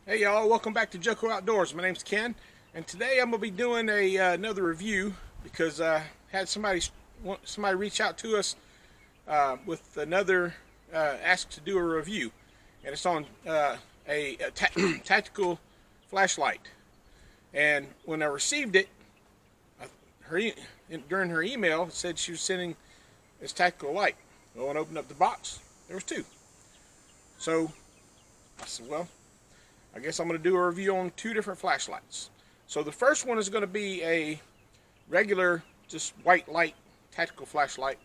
Hey y'all, welcome back to Joko Outdoors. My name's Ken, and today I'm going to be doing another review because I had somebody reach out to us with another ask to do a review, and it's on a tactical flashlight. And when I received it, during her email, it said she was sending this tactical light. Well, when I opened up the box, there was two. So I said, well, I guess I'm going to do a review on two different flashlights. So the first one is going to be a regular, just white light tactical flashlight,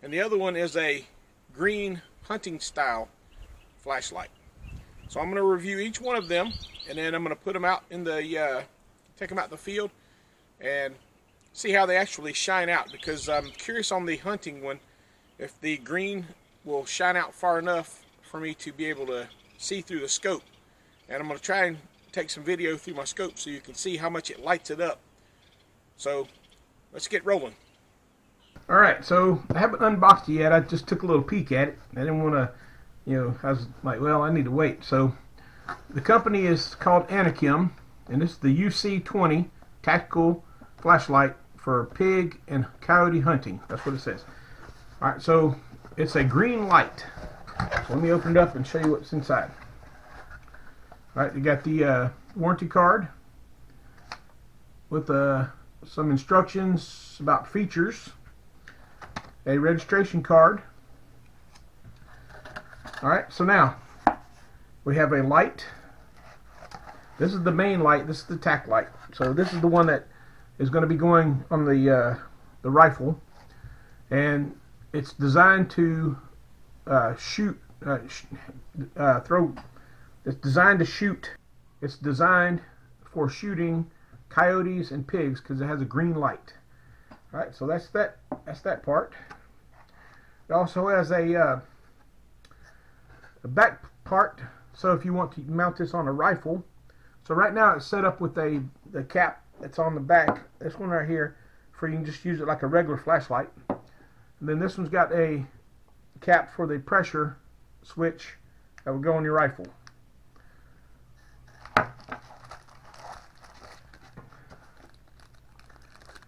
and the other one is a green hunting style flashlight. So I'm going to review each one of them, and then I'm going to put them out in the, take them out in the field, and see how they actually shine out, because I'm curious on the hunting one, if the green will shine out far enough for me to be able to see through the scope. And I'm going to try and take some video through my scope so you can see how much it lights it up. So let's get rolling. Alright, so I haven't unboxed it yet. I just took a little peek at it. I didn't want to, I was like, well, I need to wait. So the company is called Anekim, and this is the UC20 tactical flashlight for pig and coyote hunting. That's what it says. Alright, so it's a green light. So let me open it up and show you what's inside. Alright, you got the warranty card with some instructions about features, a registration card. Alright, so now we have a light. This is the main light. This is the tack light. So this is the one that is going to be going on the rifle, and it's designed to throw. It's designed to shoot. It's designed for shooting coyotes and pigs because it has a green light. All right, so that's that. That's that part. It also has a back part. So if you want to mount this on a rifle, so right now it's set up with the cap that's on the back. This one right here, for you can just use it like a regular flashlight. And then this one's got a cap for the pressure switch that will go on your rifle.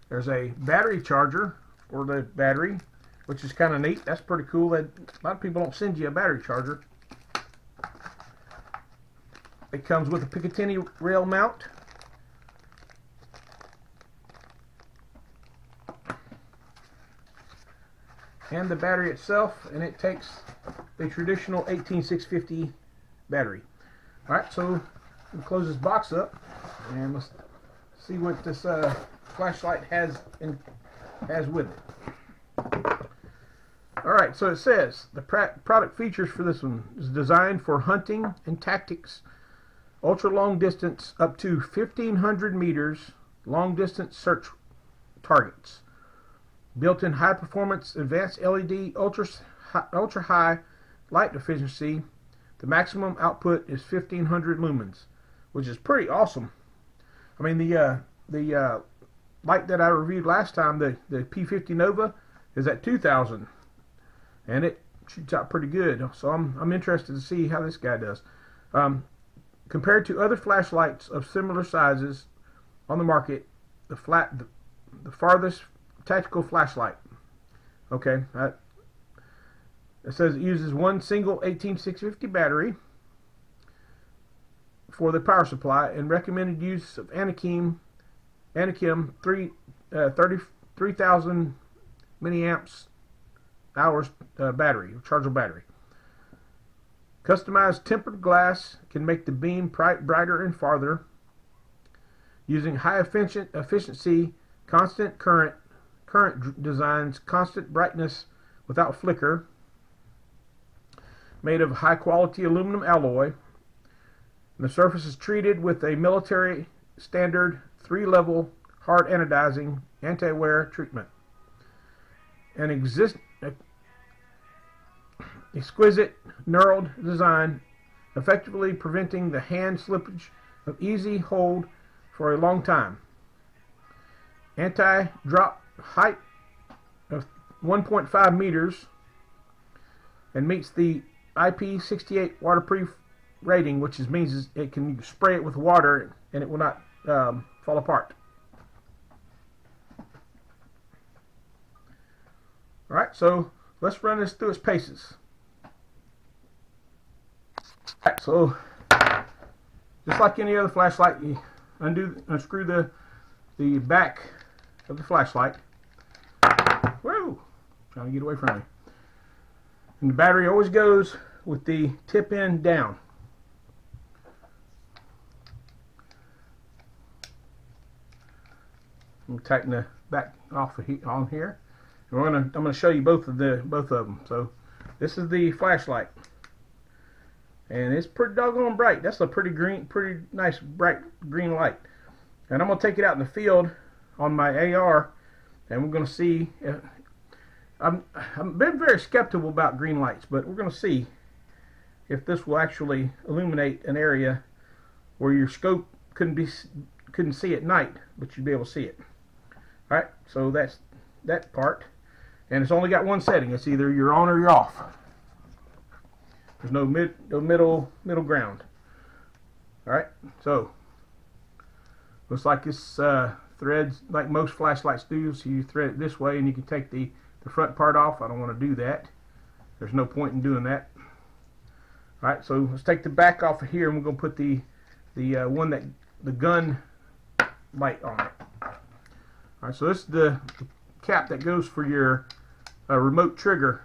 There's a battery charger for the battery, which is kind of neat. That's pretty cool. A lot of people don't send you a battery charger. It comes with a Picatinny rail mount. And the battery itself, and it takes the traditional 18650 battery. Alright, so we'll close this box up and let's see what this flashlight has with it. Alright, so it says the product features for this one is designed for hunting and tactics, ultra long distance up to 1,500 meters, long distance search targets. Built-in high performance advanced LED ultra high light efficiency. The maximum output is 1,500 lumens, which is pretty awesome. I mean, the light that I reviewed last time, the P50 Nova, is at 2,000, and it shoots out pretty good. So I'm interested to see how this guy does. Compared to other flashlights of similar sizes on the market, the farthest tactical flashlight. Okay, it says it uses one single 18650 battery for the power supply, and recommended use of Anekim 33,000 milliamps hours battery, rechargeable battery. Customized tempered glass can make the beam brighter and farther. Using high efficiency, constant current designs constant brightness without flicker. Made of high quality aluminum alloy. And the surface is treated with a military standard 3-level hard anodizing anti-wear treatment. An exquisite knurled design, effectively preventing the hand slippage of easy hold for a long time. Anti-drop height of 1.5 meters and meets the IP68 waterproof rating, which means it can spray it with water and it will not fall apart. Alright, so let's run this through its paces. Alright, so just like any other flashlight, you unscrew the back of the flashlight. Whoa! Trying to get away from me. And the battery always goes with the tip end down. I'm tighten the back off on here. And I'm gonna show you both of them. So this is the flashlight, and it's pretty doggone bright. That's a pretty nice bright green light. And I'm gonna take it out in the field on my AR, and we're gonna see. I've been very skeptical about green lights, but we're gonna see if this will actually illuminate an area where your scope couldn't see at night, but you'd be able to see it. All right, so that's that part. And it's only got one setting. It's either you're on or you're off. There's no middle ground. All right. So looks like this threads like most flashlights do. So you thread it this way, and you can take the front part off. I don't want to do that. There's no point in doing that. All right. So let's take the back off of here, and we're going to put the gun light on it. All right. So this is the cap that goes for your remote trigger.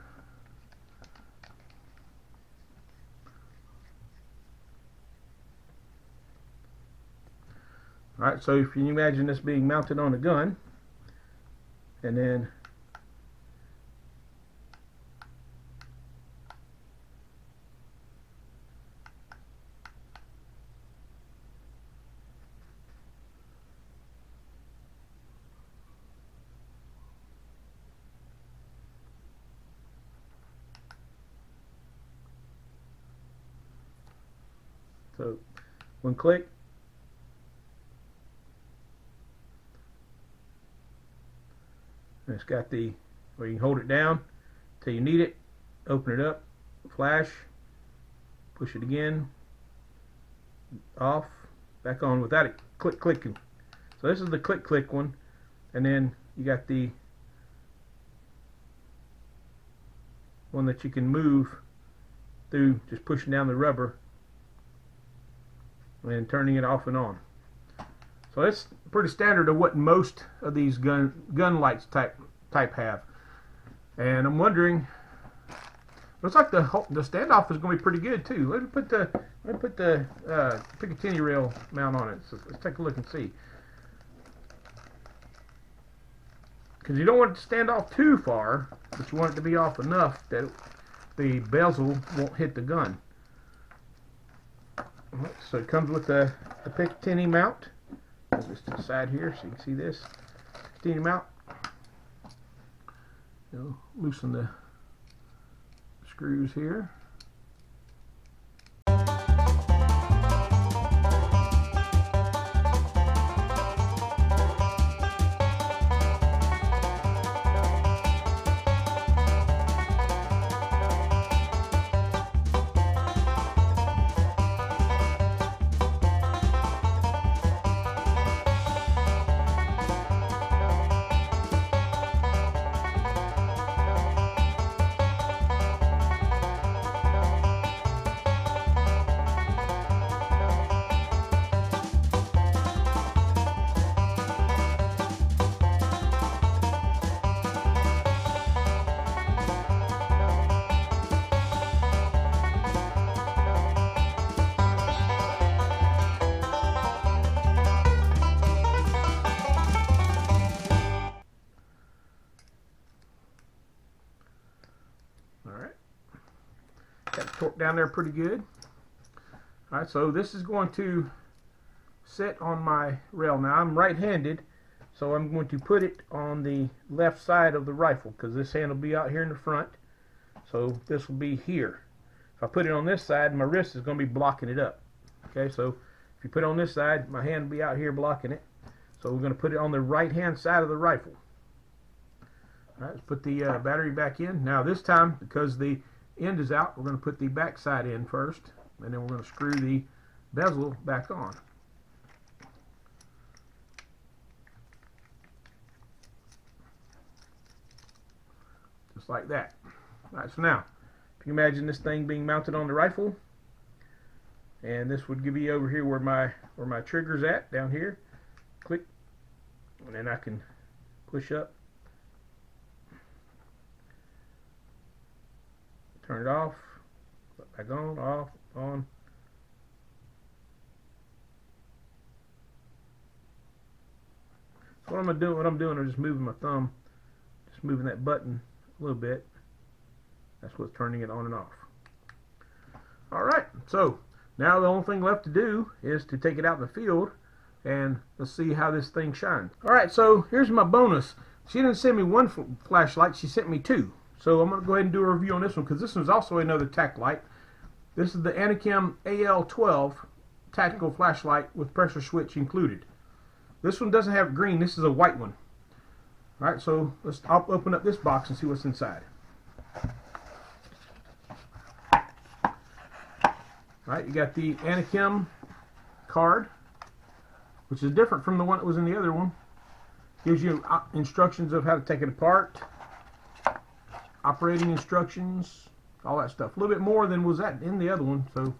Alright, so if you imagine this being mounted on a gun, and then so one click, and it's got the where you can hold it down till you need it, open it up, flash, push it again, off, back on without it clicking. So this is the click one, and then you got the one that you can move through just pushing down the rubber and turning it off and on. So it's pretty standard of what most of these gun lights type have. And I'm wondering, looks like the standoff is going to be pretty good too. Let me put the Picatinny rail mount on it. So let's take a look and see. Because you don't want it to stand off too far, but you want it to be off enough that the bezel won't hit the gun. So it comes with the Picatinny mount. Move this to the side here so you can see this Picatinny mount. Loosen the screws here. Torque down there pretty good. Alright, so this is going to sit on my rail. Now I'm right-handed, so I'm going to put it on the left side of the rifle because this hand will be out here in the front, so this will be here. If I put it on this side, my wrist is going to be blocking it up. Okay, so if you put it on this side, my hand will be out here blocking it, so we're going to put it on the right-hand side of the rifle. Alright, let's put the battery back in. Now this time, because the end is out, we're going to put the back side in first. and then we're going to screw the bezel back on. Just like that. Alright, so now, if you imagine this thing being mounted on the rifle, and this would give you over here where my trigger's at, down here. Click, and then I can push up, turn it off, put back on, off, on. So what I'm doing, I'm just moving my thumb, just moving that button a little bit. That's what's turning it on and off. Alright, so now the only thing left to do is to take it out in the field and let's see how this thing shines. Alright, so here's my bonus. She didn't send me one flashlight, she sent me two. So I'm going to go ahead and do a review on this one because this one's also another tack light. This is the Anekim AL12 tactical flashlight with pressure switch included. This one doesn't have green, this is a white one. Alright, so I'll open up this box and see what's inside. Alright, you got the Anekim card, which is different from the one that was in the other one. Gives you instructions of how to take it apart, operating instructions, all that stuff. A little bit more than was that in the other one, so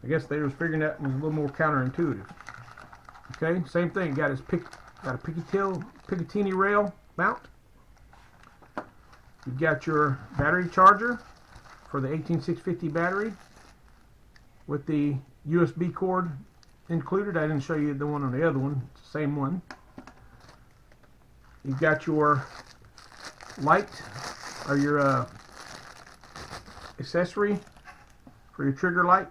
I guess they was figuring that was a little more counterintuitive. Okay, same thing. Got a Picatinny rail mount. You've got your battery charger for the 18650 battery with the USB cord included. I didn't show you the one on the other one. It's the same one. You've got your light or your accessory for your trigger light.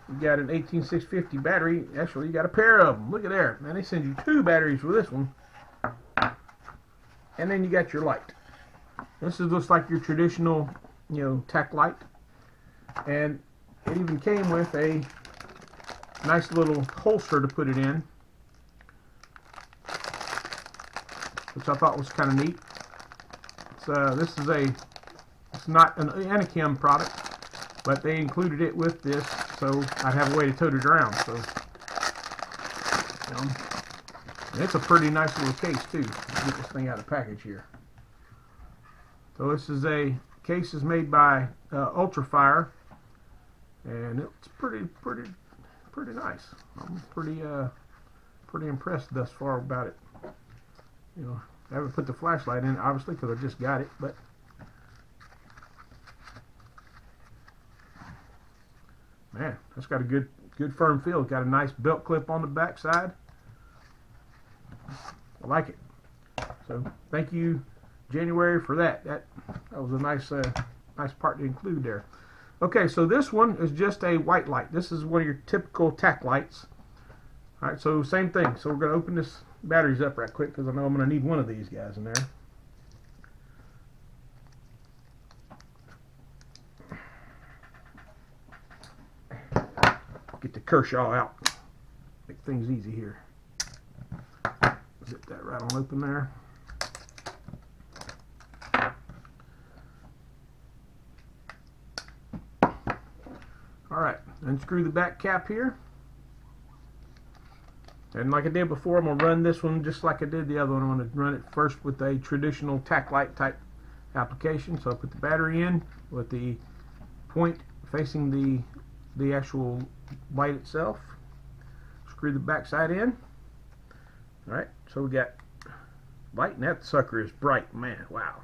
You got an 18650 battery. Actually, you got a pair of them. Look at there. Man, they send you two batteries for this one. And then you got your light. This looks like your traditional, tack light. And it even came with a nice little holster to put it in, which I thought was kind of neat. It's not an Anekim product, but they included it with this, so I'd have a way to tote it around. So, and it's a pretty nice little case too. Let's get this thing out of the package here. So this is a case is made by Ultrafire, and it's pretty nice. I'm pretty impressed thus far about it. I haven't put the flashlight in obviously because I just got it, but man, that's got a good firm feel. It's got a nice belt clip on the back side. I like it. So thank you, January, for that. That was a nice part to include there. Okay, so this one is just a white light. This is one of your typical tack lights. Alright, so same thing. So we're going to open this batteries up right quick because I know I'm going to need one of these guys in there. Get the Kershaw out. Make things easy here. Zip that right on open there. Alright, unscrew the back cap here. And like I did before, I'm going to run this one just like I did the other one. I'm going to run it first with a traditional tack light type application. So I put the battery in with the point facing the actual light itself. Screw the back side in. Alright, so we got light, and that sucker is bright, man, wow.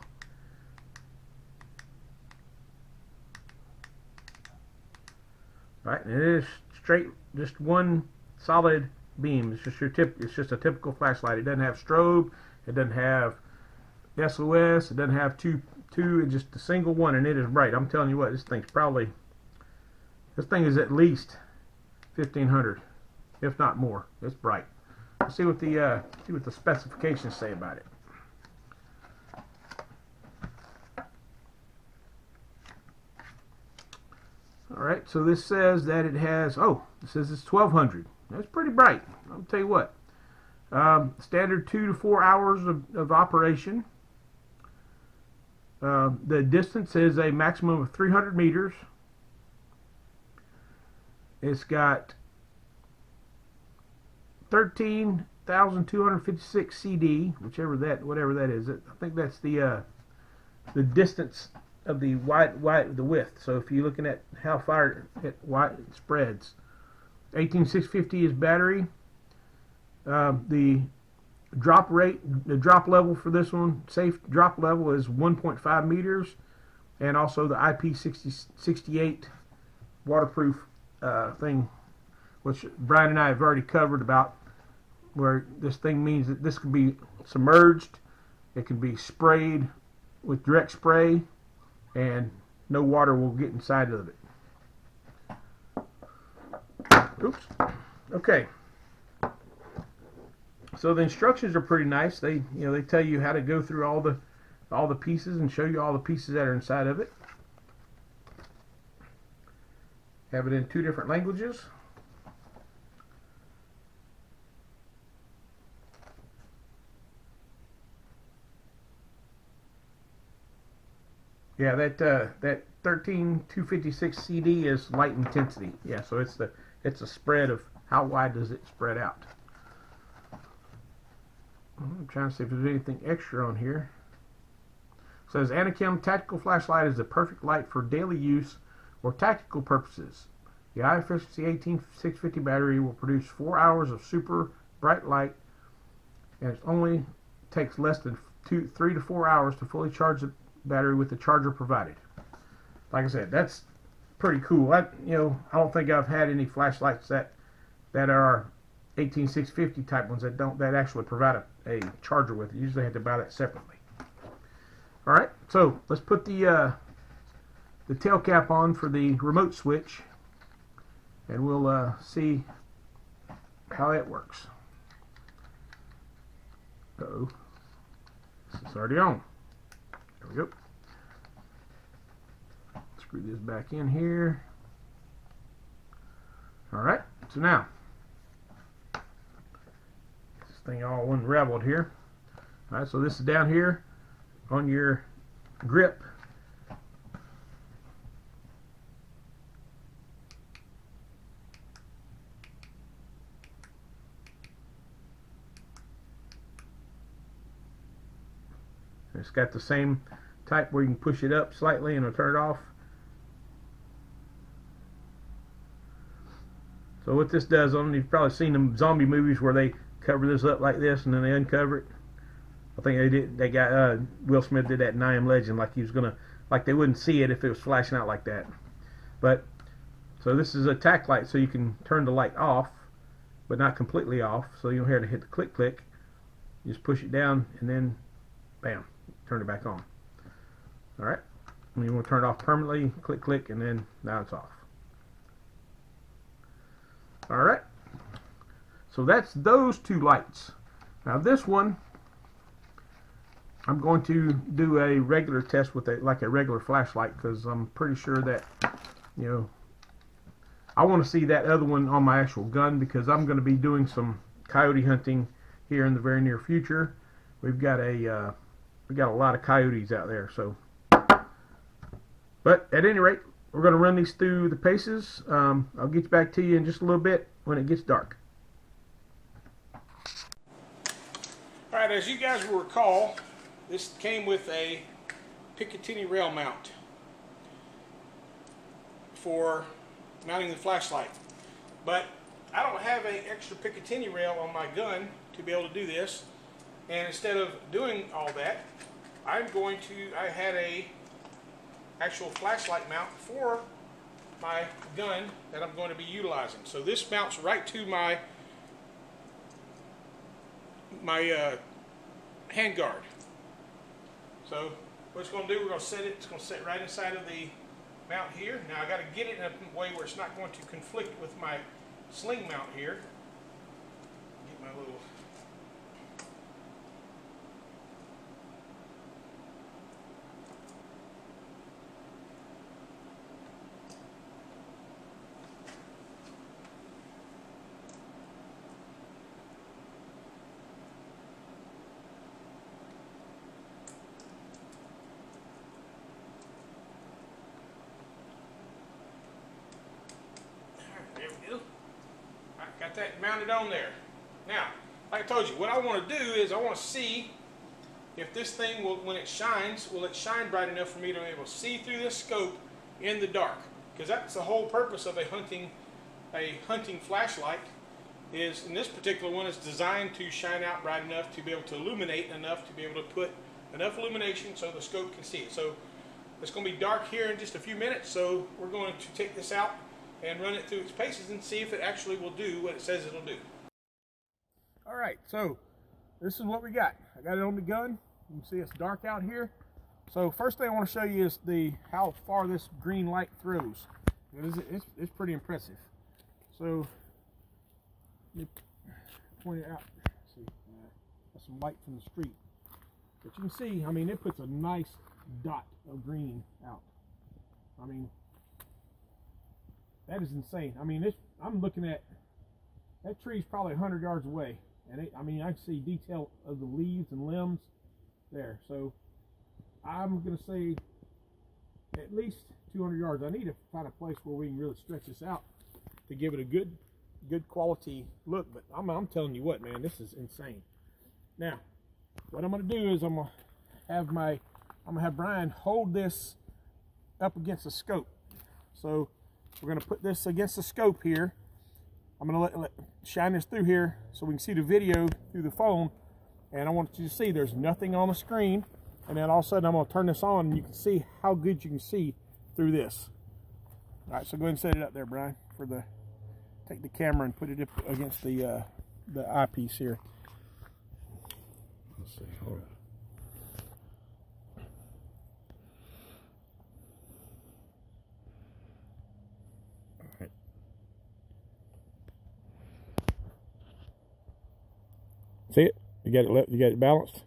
Alright, and it is straight, just one solid beam. It's just a typical flashlight. It doesn't have strobe, it doesn't have SOS, it doesn't have two, it's just a single one, and it is bright. I'm telling you what, this thing is at least 1500, if not more. It's bright. Let's see what the specifications say about it. Alright, so this says that it has, it says it's 1200. That's pretty bright. I'll tell you what. Standard 2 to 4 hours of operation. The distance is a maximum of 300 meters. It's got 13,256 CD, whatever that is. I think that's the distance of the the width. So if you're looking at how far it spreads, 18,650 is battery. The drop level for this one, safe drop level, is 1.5 meters, and also the IP68 waterproof thing, which Brian and I have already covered about, where this thing means that this can be submerged, it can be sprayed with direct spray, and no water will get inside of it. Oops. Okay. So the instructions are pretty nice. They tell you how to go through all the pieces and show you all the pieces that are inside of it. Have it in 2 different languages. Yeah, that 13,256 CD is light intensity. Yeah, so it's a spread of how wide does it spread out. I'm trying to see if there's anything extra on here. It says Anekim tactical flashlight is the perfect light for daily use or tactical purposes. The high efficiency 18650 battery will produce 4 hours of super bright light, and it only takes less than 3 to 4 hours to fully charge the battery with the charger provided. Like I said, that's pretty cool. I don't think I've had any flashlights that are 18650 type ones that actually provide a charger with it. You usually have to buy that separately. All right, so let's put the tail cap on for the remote switch, and we'll see how it works. Uh-oh, it's already on. There we go. Screw this back in here. All right, so now this thing all unraveled here. All right, so this is down here on your grip. It's got the same type where you can push it up slightly and it'll turn it off. So what this does, you've probably seen them zombie movies where they cover this up like this and then they uncover it. I think they did. They got Will Smith did that in I Am Legend, like he was gonna, like they wouldn't see it if it was flashing out like that. But so this is a tack light, so you can turn the light off, but not completely off. So you don't have to hit the click click. You just push it down and then, bam, turn it back on. All right. When you want to turn it off permanently, click click, and then now it's off. All right. So that's those 2 lights. Now this one, I'm going to do a regular test with like a regular flashlight, because I'm pretty sure that, I want to see that other one on my actual gun, because I'm going to be doing some coyote hunting here in the very near future. We've got a lot of coyotes out there. So, but at any rate, we're going to run these through the paces. I'll get back to you in just a little bit when it gets dark. All right, as you guys will recall, this came with a Picatinny rail mount for mounting the flashlight. But I don't have an extra Picatinny rail on my gun to be able to do this. And instead of doing all that, I had a actual flashlight mount for my gun that I'm going to be utilizing. So this mounts right to my handguard. So what it's going to do, we're going to set it, it's going to sit right inside of the mount here. Now I got to get it in a way where it's not going to conflict with my sling mount here. Get my little Got that mounted on there. Now, like I told you, what I want to do is I want to see if this thing will, when it shines, will it shine bright enough for me to be able to see through this scope in the dark? Because that's the whole purpose of a hunting flashlight. Is, in this particular one, is designed to shine out bright enough to be able to illuminate enough to be able to put enough illumination so the scope can see it. So it's going to be dark here in just a few minutes, so we're going to take this out and run it through its paces and see if it actually will do what it says it'll do. Alright, so this is what we got. I got it on the gun. You can see it's dark out here. So first thing I want to show you is how far this green light throws. It's pretty impressive. So let me point it out. See, that's some light from the street. But you can see, I mean, it puts a nice dot of green out. I mean, that is insane. I mean, I'm looking at, that tree's probably 100 yards away. And I mean, I can see detail of the leaves and limbs there. So I'm going to say at least 200 yards. I need to find a place where we can really stretch this out to give it a good quality look. But I'm telling you what, man, this is insane. Now, what I'm going to do is I'm going to have Brian hold this up against the scope. So we're going to put this against the scope here. I'm going to shine this through here so we can see the video through the phone. And I want you to see there's nothing on the screen. And then all of a sudden I'm going to turn this on and you can see how good you can see through this. All right, so go ahead and set it up there, Brian, take the camera and put it up against the eyepiece here. Let's see, hold on. See it? You got it. You got it balanced.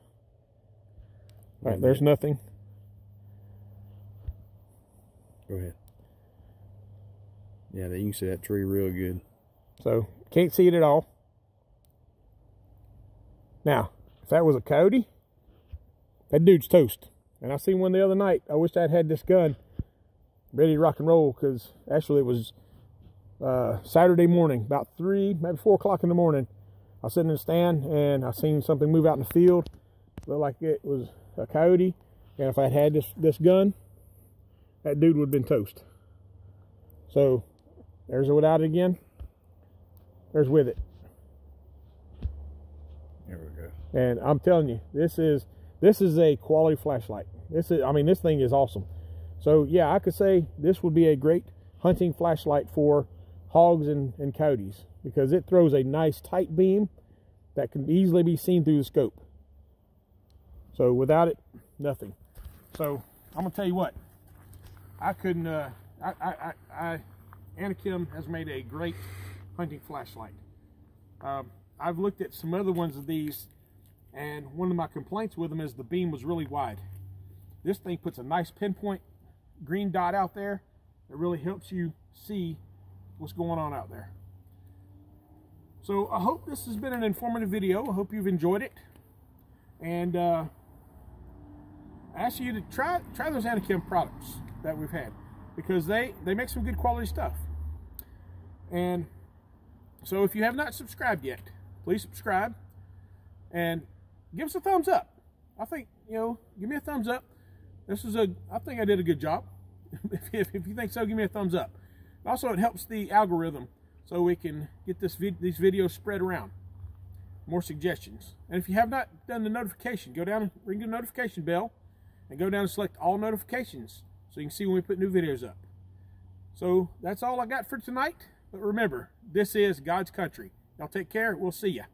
All right. There's nothing. Go ahead. Yeah, you can see that tree real good. So can't see it at all. Now, if that was a coyote, that dude's toast. And I seen one the other night. I wish I'd had this gun ready to rock and roll, because actually it was Saturday morning, about 3, maybe 4 o'clock in the morning. I was sitting in the stand and I seen something move out in the field. Looked like it was a coyote. And if I had this gun, that dude would have been toast. So there's it without it again. There's with it. There we go. And I'm telling you, this is a quality flashlight. I mean, this thing is awesome. So yeah, I could say this would be a great hunting flashlight for hogs and coyotes, because it throws a nice tight beam that can easily be seen through the scope. So without it, nothing. So I'm gonna tell you what, I couldn't. Anekim has made a great hunting flashlight. I've looked at some other ones of these, and one of my complaints with them is the beam was really wide. This thing puts a nice pinpoint green dot out there. It really helps you see what's going on out there. So I hope this has been an informative video. I hope you've enjoyed it. And I ask you to try those Anekim products that we've had, because they make some good quality stuff. And so if you have not subscribed yet, please subscribe and give us a thumbs up. I think, give me a thumbs up. I think I did a good job. If you think so, give me a thumbs up. Also, it helps the algorithm so we can get these videos spread around. More suggestions. And if you have not done the notification, go down and ring the notification bell and go down and select all notifications so you can see when we put new videos up. So that's all I got for tonight. But remember, this is God's country. Y'all take care. We'll see ya.